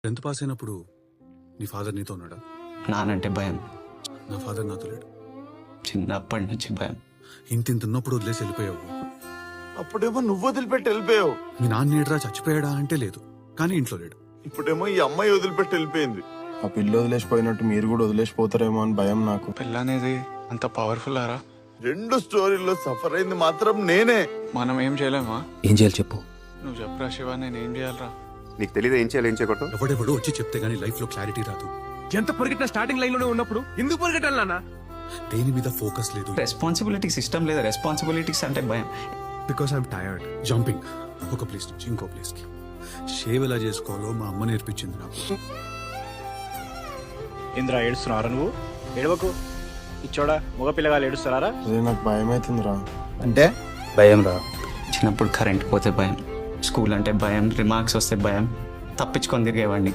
10th pass అయినప్పుడు నీ father నీతో ఉన్నాడా? నానంటే భయం. నా ఫాదర్ నాతో లేడు. చిన్నప్పటి నుంచి భయం. ఇంత ఉన్నప్పుడు వదిలేసి వెళ్ళిపోయావు. అప్పుడేమో నువ్వు వదిలిపెట్టి వెళ్ళిపోయావు. మీ నాన్న ఏడ్రా చచ్చిపోయాడా అంటే లేదు, కానీ ఇంట్లో లేడు. ఇప్పుడేమో ఈ అమ్మాయి వదిలిపెట్టి వెళ్ళిపోయింది. ఆ పిల్ల వదిలేసిపోయినట్టు మీరు కూడా వదిలేసిపోతారేమో అని భయం నాకు. పెళ్ళి అనేది అంత పవర్ఫుల్ ఆరా? 2 స్టోరీల్లో సఫర్ అయింది మాత్రం నేనే. మనం ఏం చేయలేమా? ఏం చేయాలి చెప్పు. నువ్వు చెప్పరా శివ, నేను ఏం చేయాలరా? నీకు తెలియదు ఏం చేయాలి ఏం చేయకూడదు. ఎవడెవడో వచ్చి చెప్తే గానీ లైఫ్ లో క్లారిటీ రాదు. ఎంత పరిగెట్టిన స్టార్టింగ్ లైన్ లోనే ఉన్నప్పుడు ఎందుకు పరిగెట్టాలి నాన్న? దేని మీద ఫోకస్ లేదు. రెస్పాన్సిబిలిటీస్ ఇష్టం లేదా? రెస్పాన్సిబిలిటీస్ అంటే భయం. Because I'm tired. జంపింగ్ ఒక ప్లేస్ నుంచి ఇంకో ప్లేస్ కి. షేవ్ ఎలా చేసుకోవాలో మా అమ్మ నేర్పించింది నాకు. ఇంద్రా ఏడుస్తున్నారా నువ్వు? ఏడవకు. ఇచ్చోడా మగ పిల్లగాలు ఏడుస్తారా? అదే నాకు భయం అవుతుందిరా. అంటే భయం రా. చిన్నప్పుడు కరెంట్ పోతే భయం, స్కూల్ అంటే భయం, రిమార్క్స్ వస్తే భయం, తప్పించుకొని తిరిగేవాడిని.